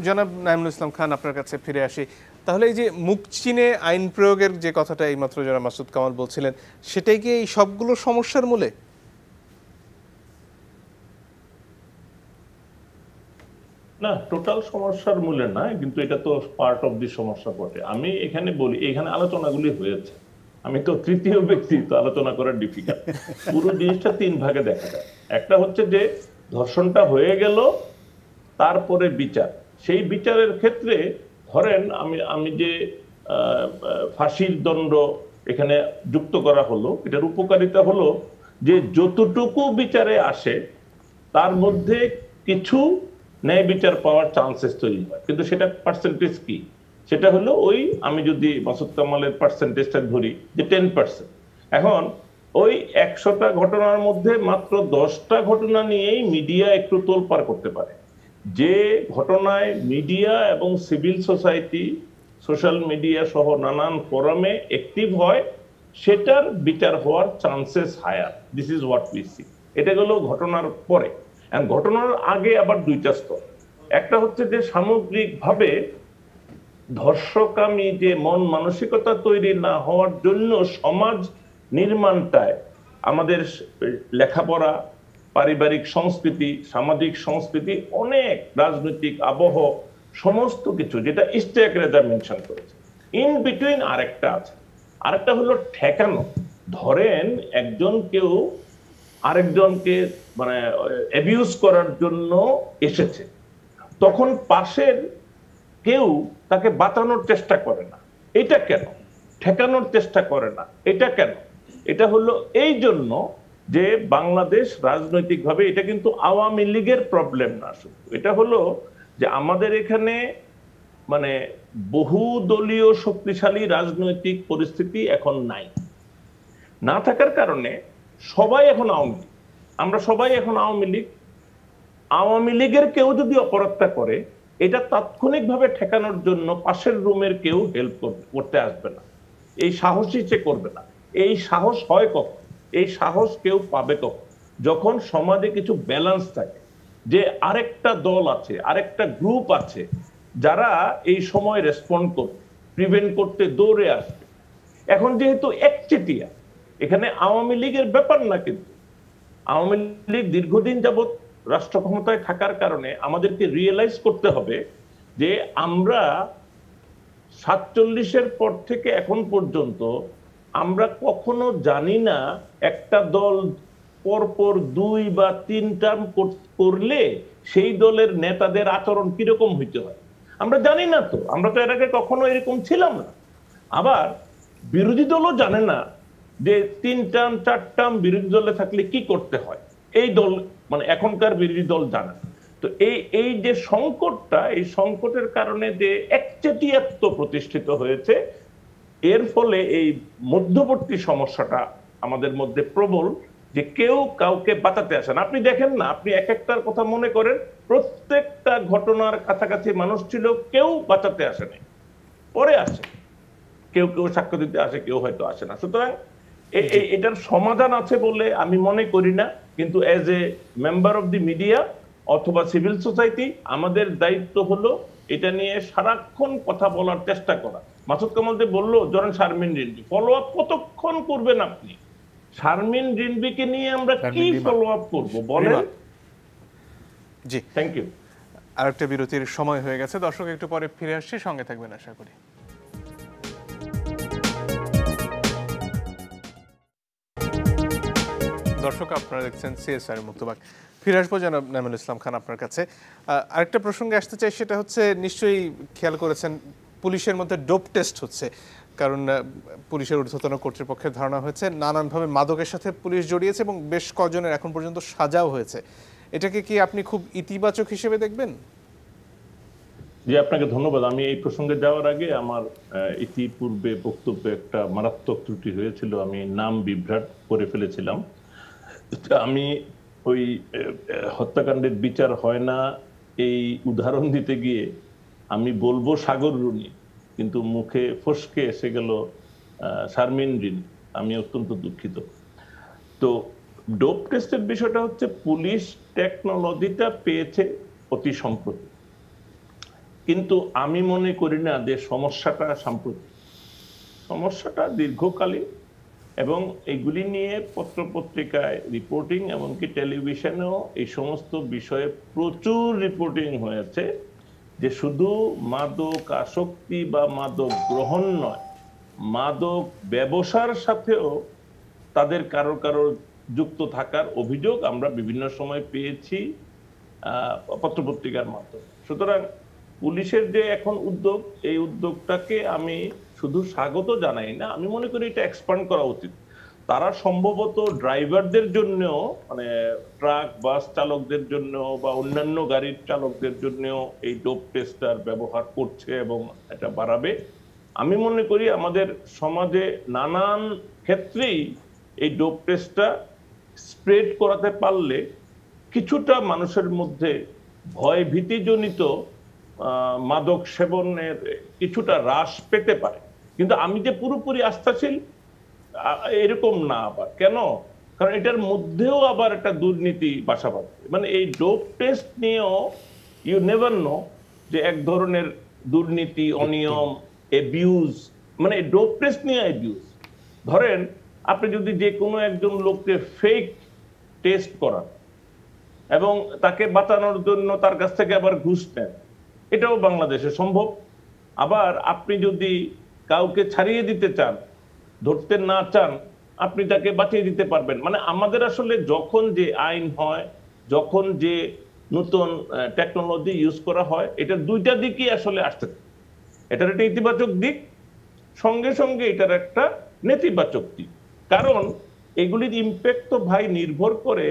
জনাব নাইমুল ইসলাম খান, আপনার কাছে ফিরে আসি। তাহলে এই যে মুখ চিনে আইন প্রয়োগের যে কথাটা এইমাত্র জনাব মাসুদ কামাল বলছিলেন, সেটাই কি এই সবগুলো সমস্যার মূলে? না, টোটাল সমস্যার মূলে না, কিন্তু এটা তো পার্ট অফ দি সমস্যা বটে। আমি এখানে বলি, এখানে আলোচনাগুলি হয়েছে, আমি তো তৃতীয় ব্যক্তি, তো আলোচনা করা ডিফিকাল্ট। পুরো জিনিসটা 3 ভাগে দেখা যায়। একটা হচ্ছে যে ধর্ষণটা হয়ে গেল, তারপরে বিচার। সেই বিচারের ক্ষেত্রে ধরেন আমি যে ফাঁসির দণ্ড এখানে যুক্ত করা হলো, এটার উপকারিতা হলো যে যতটুকু বিচারে আসে তার মধ্যে কিছু ন্যায় বিচার পাওয়ার চান্সেস তৈরি হয়। কিন্তু সেটা পার্সেন্টেজ কি? সেটা হলো ওই, আমি যদি মাসুদ কামালের পার্সেন্টেজটা ধরি যে 10%, এখন ওই 100টা ঘটনার মধ্যে মাত্র 10টা ঘটনা নিয়েই মিডিয়া একটু তোলপাড় করতে পারে। যে ঘটনায় মিডিয়া এবং সিভিল সোসাইটি, সোশ্যাল মিডিয়া সহ নানান ফোরামে অ্যাক্টিভ হয়, সেটার বিচার হওয়ার chances higher. This is what we see. এটা গেল ঘটনার পরে। ঘটনার আগে আবার 2টা স্তর। একটা হচ্ছে যে সামগ্রিকভাবে ধর্ষকামী যে মন মানসিকতা তৈরি না হওয়ার জন্য সমাজ নির্মাণটায় আমাদের লেখাপড়া, পারিবারিক সংস্কৃতি, সামাজিক সংস্কৃতি, অনেক রাজনৈতিক আবহ, সমস্ত কিছু যেটা ইস্টেক রেজা মেনশন করেছে। ইন বিটুইন আরেকটা আছে, আরেকটা হলো ঠেকানো। ধরেন একজন কেউ আরেকজনকে মানে অ্যাবিউজ করার জন্য এসেছে, তখন পাশের কেউ তাকে বাঁচানোর চেষ্টা করে না। এটা কেন? ঠেকানোর চেষ্টা করে না, এটা কেন? এটা হলো এই জন্য যে বাংলাদেশ রাজনৈতিকভাবে, এটা কিন্তু আওয়ামী লীগের প্রবলেম না শুধু, এটা হলো যে আমাদের এখানে মানে বহু দলীয় শক্তিশালী রাজনৈতিক পরিস্থিতি এখন নাই। না থাকার কারণে সবাই এখন আওয়ামী লীগ, আমরা সবাই এখন আওয়ামী লীগ। আওয়ামী লীগের কেউ যদি অপরাধটা করে, এটা তাৎক্ষণিকভাবে ঠেকানোর জন্য পাশের রুমের কেউ হেল্প করতে আসবে না, এই সাহসই সে করবে না। এই সাহস হয় কখন? এই সাহস কেউ পাবে কখন? যখন সমাজে কিছু ব্যালেন্স থাকে, যে আরেকটা দল আছে, আরেকটা গ্রুপ আছে যারা এই সময় রেসপন্ড করবে, প্রিভেন্ট করতে দৌড়ে আসবে। এখন যেহেতু একচেটিয়া, এখানে আওয়ামী লীগের ব্যাপার না, কিন্তু আওয়ামী লীগ দীর্ঘদিন যাবৎ রাষ্ট্র ক্ষমতায় থাকার কারণে আমাদেরকে রিয়েলাইজ করতে হবে যে আমরা 47-এর পর থেকে এখন পর্যন্ত আমরা কখনো জানি না একটা দল পরপর 2 বা 3 টার্ম করলে সেই দলের নেতাদের আচরণ কিরকম হইতে হয়, আমরা জানি না। তো আমরা তো এর আগে কখনো এরকম ছিলাম না। আবার বিরোধী দলও জানে না যে 3 টার্ম 4 টার্ম বিরোধী দলে থাকলে কি করতে হয়, এই দল মানে এখনকার বিরোধী দল জানে। তো এই যে সংকটটা, এই সংকটের কারণে যে একচেটিয়াত্ব প্রতিষ্ঠিত হয়েছে, এর ফলে এই মধ্যবর্তী সমস্যাটা আমাদের মধ্যে প্রবল, যে কেউ কাউকে বাঁচাতে আসে না। আপনি দেখেন না, আপনি এক একটার কথা মনে করেন, প্রত্যেকটা ঘটনার কাছাকাছি মানুষ ছিল, কেউ বাঁচাতে আসে নাই, পরে আসে, কেউ কেউ সাক্ষ্য দিতে আসে, কেউ হয়তো আসে না। সুতরাং এটার সমাধান আছে বলে আমি মনে করি না, কিন্তু as a member of the media অথবা সিভিল সোসাইটি আমাদের দায়িত্ব হলো এটা নিয়ে সারাক্ষণ কথা বলার চেষ্টা করা। মাসুদ কামাল যে বললো ধরেন শারমিন রিনভি, ফলো আপ কতক্ষণ করবেন আপনি? শারমিন রিনভিকে নিয়ে আমরা কি ফলো আপ করবো বলেন? জি, থ্যাংক ইউ। আরেকটা বিরতির সময় হয়ে গেছে, দর্শক একটু পরে ফিরে আসছি, সঙ্গে থাকবেন আশা করি। দর্শক আপনারা দেখছেন সিএসআর মুক্তবাক। ফিরে আসবো জনাব নাঈমুল ইসলাম খান আপনার কাছে। আরেকটা প্রসঙ্গে আসতে চাই, সেটা হচ্ছে নিশ্চয়ই খেয়াল করেছেন পুলিশের মধ্যে ডোপ টেস্ট হচ্ছে, কারণ পুলিশের ঊর্ধ্বতন কর্তৃপক্ষের ধারণা হয়েছে নানানভাবে মাদকের সাথে পুলিশ জড়িয়েছে এবং বেশ কজনের এখন পর্যন্ত সাজাও হয়েছে। এটাকে কি আপনি খুব ইতিবাচক হিসেবে দেখবেন? জি, আপনাকে ধন্যবাদ। আমি এই প্রসঙ্গে যাওয়ার আগে আমার ইতিপূর্বে বক্তব্যে একটা মারাত্মক ত্রুটি হয়েছিল, আমি নাম বিভ্রাট করে ফেলেছিলাম। আমি ওই হত্যাকাণ্ডের বিচার হয় না এই উদাহরণ দিতে গিয়ে আমি বলবো সাগর রুনি, কিন্তু মুখে ফসকে এসে গেল শারমিন রিন। আমি অত্যন্ত দুঃখিত। তো ডোপ টেস্টের বিষয়টা হচ্ছে, পুলিশ টেকনোলজিটা পেয়েছে অতি সম্প্রতি, কিন্তু আমি মনে করি না যে সমস্যাটা সাম্প্রতিক, সমস্যাটা দীর্ঘকালীন, এবং এগুলি নিয়ে পত্রপত্রিকায় রিপোর্টিং, এমনকি টেলিভিশনেও এই সমস্ত বিষয়ে প্রচুর রিপোর্টিং হয়েছে, যে শুধু মাদক আসক্তি বা মাদক গ্রহণ নয়, মাদক ব্যবসার সাথেও তাদের কারো কারো যুক্ত থাকার অভিযোগ আমরা বিভিন্ন সময় পেয়েছি পত্রপত্রিকার মাধ্যমে। সুতরাং পুলিশের যে এখন উদ্যোগ, এই উদ্যোগটাকে আমি শুধু স্বাগত জানাই না, আমি মনে করি এটা এক্সপ্যান্ড করা উচিত। তারা সম্ভবত ড্রাইভারদের জন্য, মানে ট্রাক বাস চালকদের জন্য বা অন্যান্য গাড়ির চালকদের জন্য এই ডোপ টেস্টার ব্যবহার করছে এবং এটা বাড়াবে। আমি মনে করি আমাদের সমাজে নানান ক্ষেত্রেই এই ডোপ টেস্টটা স্প্রেড করাতে পারলে কিছুটা মানুষের মধ্যে ভয় ভীতিজনিত মাদক সেবনের কিছুটা হ্রাস পেতে পারে। কিন্তু আমি যে পুরোপুরি আস্থাশীল এরকম না। আবার কেন? কারণ এটার মধ্যেও আবার একটা দুর্নীতি বাসা বাঁধবে। মানে এই ডোপ টেস্ট নিয়েও ইউ নেভার নো যে এক ধরনের দুর্নীতি, অনিয়ম, অ্যাবিউজ, মানে ডোপ টেস্ট নিয়ে অ্যাবিউজ। ধরেন আপনি যদি যে কোনো একজন লোককে ফেক টেস্ট করান এবং তাকে বাঁচানোর জন্য তার কাছ থেকে আবার ঘুষ নেন, এটাও বাংলাদেশে সম্ভব। আবার আপনি যদি কাউকে ছাড়িয়ে দিতে চান, ধরতে না চান, আপনি তাকে বাঁচিয়ে দিতে পারবেন। মানে আমাদের আসলে যখন যে আইন হয়, যখন যে নতুন টেকনোলজি ইউজ করা হয়, এটা দুইটা দিকই আসলে আসতে থাকে। এটার একটা ইতিবাচক দিক, সঙ্গে সঙ্গে এটার একটা নেতিবাচক দিক। কারণ এগুলির ইম্প্যাক্ট তো ভাই নির্ভর করে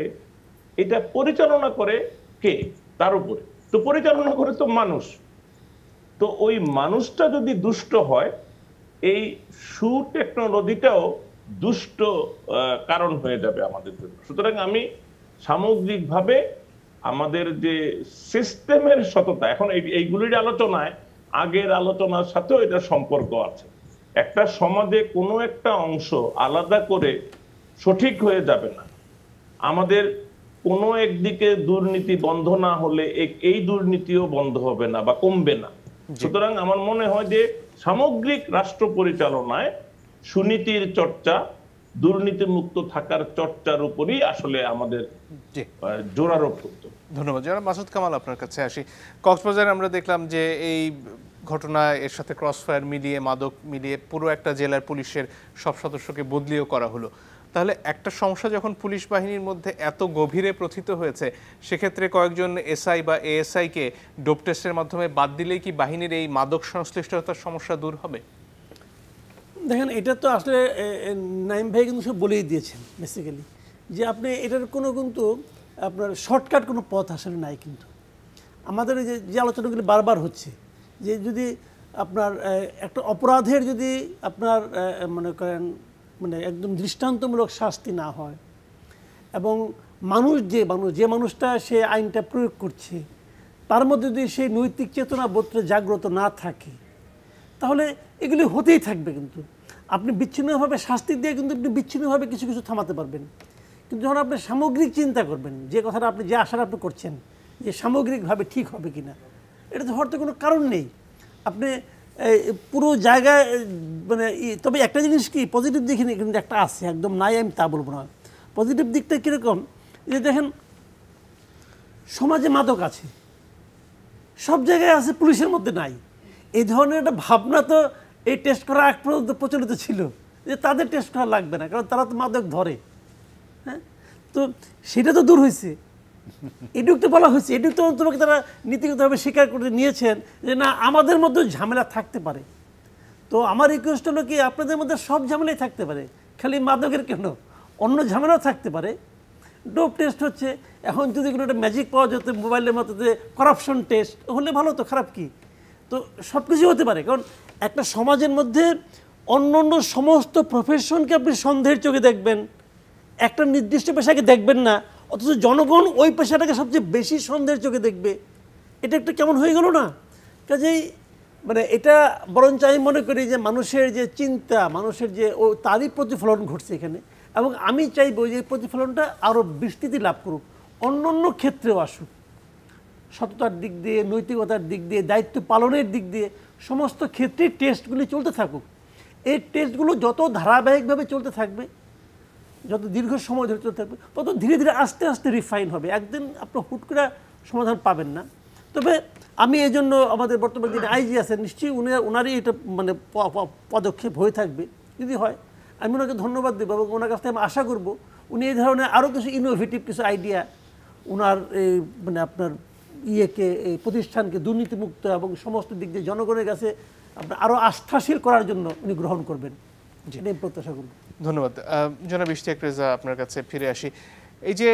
এটা পরিচালনা করে কে, তার উপরে। তো পরিচালনা করে তো মানুষ। তো ওই মানুষটা যদি দুষ্ট হয়, এই টেকনোলজিটাও দুষ্ট কারণ হয়ে যাবে আমাদের জন্য। সুতরাং আমি সামগ্রিকভাবে আমাদের যে সিস্টেমের সততা, এখন এইগুলির আলোচনায় আগের আলোচনার সাথেও এটা সম্পর্ক আছে। একটা সমাজে কোনো একটা অংশ আলাদা করে সঠিক হয়ে যাবে না। আমাদের কোনো একদিকে দুর্নীতি বন্ধ না হলে এই দুর্নীতিও বন্ধ হবে না বা কমবে না। সুতরাং আমার মনে হয় যে সামগ্রিক রাষ্ট্র পরিচালনায় সুনীতির চর্চা, দুর্নীতিমুক্ত থাকার চর্চার উপরই আসলে আমাদের জি জোরারোপ করতে হবে। ধন্যবাদ। জনাব মাসুদ কামাল, আপনার কাছে আসি। কক্সবাজারে আমরা দেখলাম যে এই ঘটনা, এর সাথে ক্রসফায়ার মিলিয়ে, মাদক মিলিয়ে পুরো একটা জেলার পুলিশের সব সদস্যকে বদলিও করা হলো। তাহলে একটা সমস্যা যখন পুলিশ বাহিনীর মধ্যে এত গভীরে প্রথিত হয়েছে, সেক্ষেত্রে কয়েকজন এসআই বা এএসআইকে ডোপ টেস্টের মাধ্যমে বাদ দিলেই কি বাহিনীর এই মাদক সংশ্লিষ্টতার সমস্যা দূর হবে? দেখেন, এটা তো আসলে নাইম ভাই কিন্তু সব বলেই দিয়েছেন বেসিক্যালি, যে আপনি এটার কোনো কিন্তু আপনার শর্টকাট কোনো পথ আসলে নাই। কিন্তু আমাদের যে আলোচনাগুলি বারবার হচ্ছে, যে যদি আপনার একটা অপরাধের যদি আপনার মনে করেন মানে একদম দৃষ্টান্তমূলক শাস্তি না হয়, এবং যে মানুষটা সে আইনটা প্রয়োগ করছে তার মধ্যে যদি সেই নৈতিক চেতনা বোধটা জাগ্রত না থাকে, তাহলে এগুলি হতেই থাকবে। কিন্তু আপনি বিচ্ছিন্নভাবে শাস্তি দিয়ে কিন্তু আপনি বিচ্ছিন্নভাবে কিছু কিছু থামাতে পারবেন, কিন্তু যখন আপনি সামগ্রিক চিন্তা করবেন, যে কথাটা আপনি যে আশাটা আপনি করছেন যে সামগ্রিকভাবে ঠিক হবে কিনা, এটা তো হওয়ার তো কোনো কারণ নেই। আপনি পুরো জায়গায় মানে তবে একটা জিনিস কি পজিটিভ দিক কিন্তু একটা আছে, একদম নাই আমি তা বলবো না। পজিটিভ দিকটা কীরকম, যে দেখেন সমাজে মাদক আছে, সব জায়গায় আছে, পুলিশের মধ্যে নাই। এই ধরনের একটা ভাবনা তো এই টেস্ট করা আগ পর্যন্ত প্রচলিত ছিল, যে তাদের টেস্ট করা লাগবে না, কারণ তারা তো মাদক ধরে। হ্যাঁ, তো সেটা তো দূর হয়েছে। এটুক তো বলা হয়েছে, এটুক তো তোমাকে তারা নীতিগতভাবে স্বীকার করে নিয়েছেন যে না, আমাদের মধ্যে ঝামেলা থাকতে পারে। তো আমার রিকোয়েস্ট হলো কি, আপনাদের মধ্যে সব ঝামেলাই থাকতে পারে, খালি মাদকের কেন, অন্য ঝামেলাও থাকতে পারে। ডোপ টেস্ট হচ্ছে, এখন যদি কোনো একটা ম্যাজিক পাওয়া যেত মোবাইলের মতো, যে করাপশন টেস্ট হলে ভালো, তো খারাপ কি? তো সব কিছু হতে পারে, কারণ একটা সমাজের মধ্যে অন্য অন্য সমস্ত প্রফেশনকে আপনি সন্দেহের চোখে দেখবেন, একটা নির্দিষ্ট পেশাকে দেখবেন না, অথচ জনগণ ওই পেশাটাকে সবচেয়ে বেশি সন্দেহের চোখে দেখবে। এটা একটা কেমন হয়ে গেল না? কাজেই মানে এটা বরঞ্চ আমি মনে করি যে মানুষের যে চিন্তা, মানুষের যে তারই প্রতিফলন ঘটছে এখানে, এবং আমি চাইবো যে এই প্রতিফলনটা আরও বিস্তৃতি লাভ করুক, অন্য অন্য ক্ষেত্রেও আসুক, সততার দিক দিয়ে, নৈতিকতার দিক দিয়ে, দায়িত্ব পালনের দিক দিয়ে, সমস্ত ক্ষেত্রে টেস্টগুলি চলতে থাকুক। এই টেস্টগুলো যত ধারাবাহিকভাবে চলতে থাকবে, যত দীর্ঘ সময় ধরে চলতে থাকবে, তত ধীরে ধীরে আস্তে আস্তে রিফাইন হবে। একদিন আপনার হুট করে সমাধান পাবেন না। তবে আমি এই জন্য আমাদের বর্তমান যিনি আইজি আছেন, নিশ্চয়ই ওনারই এটা মানে পদক্ষেপ হয়ে থাকবে। যদি হয় আমি ওনাকে ধন্যবাদ দেবো, এবং ওনার কাছ থেকে আমি আশা করবো উনি এই ধরনের আরও কিছু ইনোভেটিভ কিছু আইডিয়া ওনার মানে আপনার এই প্রতিষ্ঠানকে দুর্নীতিমুক্ত এবং সমস্ত দিক দিয়ে জনগণের কাছে আপনার আরও আস্থাশীল করার জন্য উনি গ্রহণ করবেন, এটাই প্রত্যাশা করব। ধন্যবাদ। জনাব ইশতিয়াক রেজা, আপনার কাছে ফিরে আসি। এই যে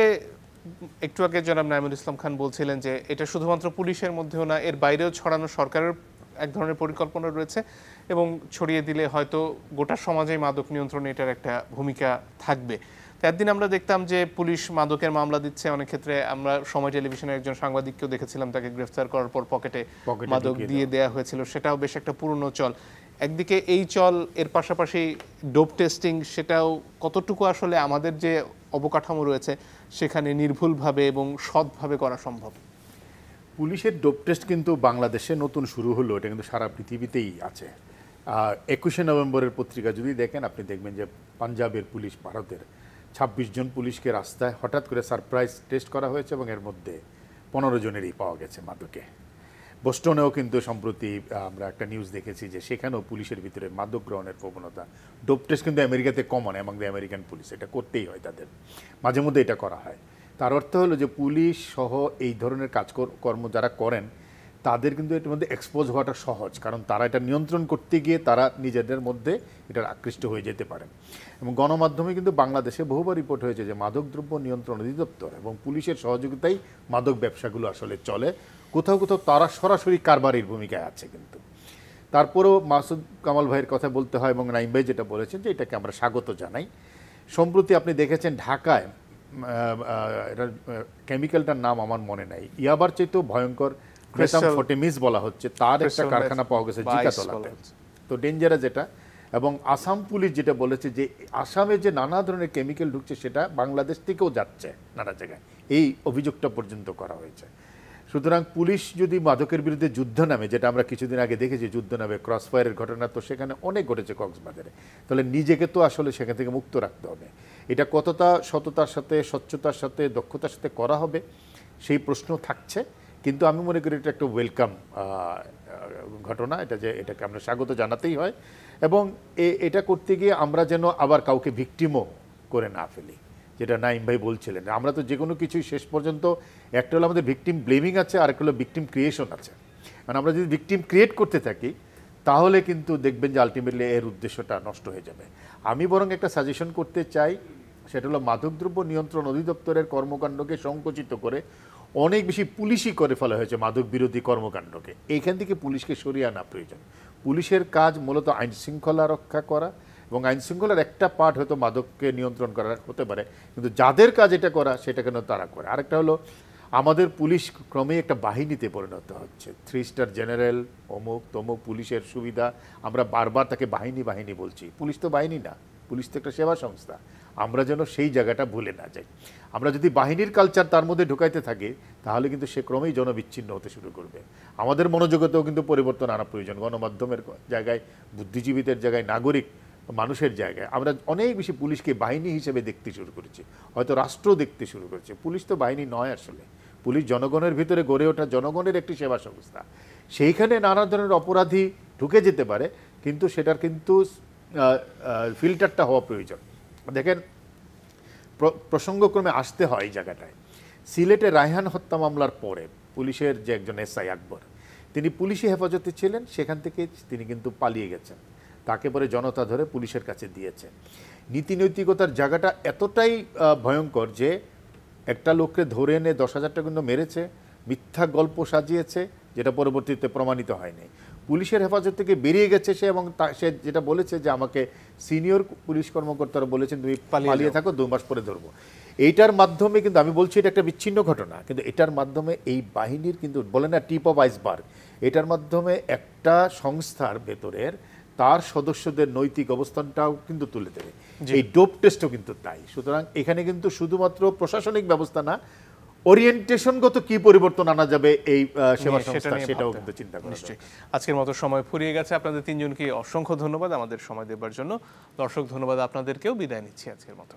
একটু আগে জনাব নাইমুল ইসলাম খান বলছিলেন যে এটা শুধুমাত্র পুলিশের মধ্যেও না, এর বাইরেও ছড়ানো সরকারের এক ধরনের পরিকল্পনা রয়েছে, এবং ছড়িয়ে দিলে হয়তো গোটা সমাজে মাদক নিয়ন্ত্রণে এটার একটা ভূমিকা থাকবে। একদিন আমরা দেখতাম যে পুলিশ মাদকের মামলা দিচ্ছে, অনেক ক্ষেত্রে আমরা সময় টেলিভিশনের একজন সাংবাদিককেও দেখেছিলাম, তাকে গ্রেফতার করার পর পকেটে মাদক দিয়ে দেওয়া হয়েছিল। সেটাও বেশ একটা পুরনো চল। একদিকে এই চল, এর পাশাপাশি ডোপ টেস্টিং, সেটাও কতটুকু আসলে আমাদের যে অবকাঠামো রয়েছে সেখানে নির্ভুলভাবে এবং সৎভাবে করা সম্ভব? পুলিশের ডোপ টেস্ট কিন্তু বাংলাদেশে নতুন শুরু হলো, এটা কিন্তু সারা পৃথিবীতেই আছে। 21শে নভেম্বরের পত্রিকা যদি দেখেন, আপনি দেখবেন যে পাঞ্জাবের পুলিশ, ভারতের 26 জন পুলিশকে রাস্তায় হঠাৎ করে সারপ্রাইজ টেস্ট করা হয়েছে, এবং এর মধ্যে 15 জনেরই পাওয়া গেছে মাদকে। বোস্টনেও কিন্তু সম্প্রতি আমরা একটা নিউজ দেখেছি যে সেখানেও পুলিশের ভিতরে মাদক গ্রহণের প্রবণতা। ডোপ টেস্ট কিন্তু আমেরিকাতে কমন, এবং আমেরিকান পুলিশ এটা করতেই হয়, তাদের মাঝে মধ্যে এটা করা হয়। তার অর্থ হলো যে পুলিশ সহ এই ধরনের কাজকর্ম যারা করেন তাদের কিন্তু এটার মধ্যে এক্সপোজ হওয়াটা সহজ, কারণ তারা এটা নিয়ন্ত্রণ করতে গিয়ে তারা নিজেদের মধ্যে এটার আকৃষ্ট হয়ে যেতে পারেন। এবং গণমাধ্যমে কিন্তু বাংলাদেশে বহুবার রিপোর্ট হয়েছে যে মাদকদ্রব্য নিয়ন্ত্রণ অধিদপ্তর এবং পুলিশের সহযোগিতায় মাদক ব্যবসাগুলো আসলে চলে। কোথাও কোথাও তারা সরাসরি কারবারির ভূমিকায় আছে। কিন্তু তারপরেও মাসুদ কামাল ভাইয়ের কথা বলতে হয়, এবং নাইম ভাই যেটা বলেছেন যে এটাকে আমরা স্বাগত জানাই। সম্প্রতি আপনি দেখেছেন ঢাকায়, এটার কেমিক্যালটার নাম আমার মনে নাই, ইয়াবার চাইতেও ভয়ঙ্কর মেথামফেটামিন বলা হচ্ছে, তার একটা কারখানা পাওয়া গেছে জিকাতলাতে। তো ডেঞ্জারাস যেটা। এবং আসাম পুলিশ যেটা বলেছে যে আসামে যে নানা ধরনের কেমিক্যাল ঢুকছে সেটা বাংলাদেশ থেকেও যাচ্ছে নানা জায়গায়, এই অভিযোগটা পর্যন্ত করা হয়েছে। সুতরাং পুলিশ যদি মাদকের বিরুদ্ধে যুদ্ধ নামে, যেটা আমরা কিছুদিন আগে দেখেছি যুদ্ধ নামে ক্রসফায়ারের ঘটনা, তো সেখানে অনেক ঘটেছে কক্সবাজারে, তাহলে নিজেকে তো আসলে সেখান থেকে মুক্ত রাখতে হবে। এটা কতটা সততার সাথে, স্বচ্ছতার সাথে, দক্ষতার সাথে করা হবে সেই প্রশ্ন থাকছে। কিন্তু আমি মনে করি এটা একটা ওয়েলকাম ঘটনা, এটাকে আমরা স্বাগত জানাতেই হয়। এবং এটা করতে গিয়ে আমরা যেন আবার কাউকে ভিকটিমও করে না ফেলি, যেটা নাইম ভাই বলছিলেন। আমরা তো যে কোনো কিছুই শেষ পর্যন্ত একটা হলো আমাদের ভিকটিম ব্লেমিং আছে, আর একটা হলো ভিকটিম ক্রিয়েশন আছে। মানে আমরা যদি ভিকটিম ক্রিয়েট করতে থাকি তাহলে কিন্তু দেখবেন যে আলটিমেটলি এর উদ্দেশ্যটা নষ্ট হয়ে যাবে। আমি বরং একটা সাজেশন করতে চাই, সেটা হলো মাদকদ্রব্য নিয়ন্ত্রণ অধিদপ্তরের কর্মকাণ্ডকে সংকুচিত করে অনেক বেশি পুলিশি করে ফেলা হয়েছে মাদক বিরোধী কর্মকাণ্ডকে। এইখান থেকে পুলিশকে সরিয়ে আনা প্রয়োজন। পুলিশের কাজ মূলত আইন শৃঙ্খলা রক্ষা করা, এবং আইন শৃঙ্খলার একটা পার্ট হয়তো মাদককে নিয়ন্ত্রণ করা হতে পারে, কিন্তু যাদের কাজ এটা করা সেটা কেন তারা করে। আরেকটা হলো আমাদের পুলিশ ক্রমেই একটা বাহিনীতে পরিণত হচ্ছে। 3 স্টার জেনারেল, অমুক তমুক পুলিশের সুবিধা, আমরা বারবার তাকে বাহিনী বাহিনী বলছি। পুলিশ তো বাহিনী না, পুলিশ তো একটা সেবা সংস্থা। আমরা যেন সেই জায়গাটা ভুলে না যাই। আমরা যদি বাহিনীর কালচার তার মধ্যে ঢুকাইতে থাকি তাহলে কিন্তু সে ক্রমেই জনবিচ্ছিন্ন হতে শুরু করবে। আমাদের মনোজগতেও কিন্তু পরিবর্তন আনা প্রয়োজন। গণমাধ্যমের জায়গায়, বুদ্ধিজীবীদের জায়গায়, নাগরিক মানুষের জায়গায় আমরা অনেক বেশি পুলিশকে বাহিনী হিসেবে দেখতে শুরু করেছি, হয়তো রাষ্ট্র দেখতে শুরু করেছে। পুলিশ তো বাহিনী নয় আসলে। পুলিশ জনগণের ভিতরে গড়ে ওঠা জনগণের একটি সেবা সংস্থা। সেইখানে নানা ধরনের অপরাধী ঢুকে যেতে পারে, কিন্তু সেটার কিন্তু ফিল্টারটা হওয়া প্রয়োজন। দেখেন, প্রসঙ্গক্রমে আসতে হয় এই জায়গাটায়। সিলেটে রায়হান হত্যা মামলার পরে পুলিশের যে একজন এসআই আকবর, তিনি পুলিশি হেফাজতে ছিলেন, সেখান থেকে তিনি কিন্তু পালিয়ে গেছেন। তাকে পরে জনতা ধরে পুলিশের কাছে দিয়েছে। নীতি নৈতিকতার জায়গাটা এতটাই ভয়ঙ্কর যে একটা লোককে ধরে এনে 10,000 টাকা কিন্তু মেরেছে, মিথ্যা গল্প সাজিয়েছে, যেটা পরবর্তীতে প্রমাণিত হয়নি। পুলিশের হেফাজত থেকে বেরিয়ে গেছে সে, এবং সে যেটা বলেছে যে আমাকে সিনিয়র পুলিশ কর্মকর্তারা বলেছেন তুমি পালিয়ে থাকো, 2 মাস পরে ধরবো। এইটার মাধ্যমে কিন্তু আমি বলছি এটা একটা বিচ্ছিন্ন ঘটনা, কিন্তু এটার মাধ্যমে এই বাহিনীর কিন্তু বলে না টিপ অফ আইসবার্গ, এটার মাধ্যমে একটা সংস্থার ভেতরের তার সদস্যদের নৈতিক অবস্থানটাও কিন্তু তুলে দেবে। এই ডোপ টেস্টও কিন্তু তাই। সুতরাং এখানে কিন্তু শুধুমাত্র প্রশাসনিক ব্যবস্থা না, ওরিয়েন্টেশনগত কি পরিবর্তন আনা যাবে এই সেবা সংস্থা, সেটাও কিন্তু চিন্তা করা নিশ্চয়ই। আজকের মতো সময় ফুরিয়ে গেছে। আপনাদের তিনজনকে অসংখ্য ধন্যবাদ আমাদের সময় দেবার জন্য। দর্শক, ধন্যবাদ আপনাদেরকেও। বিদায় নিচ্ছি আজকের মতো।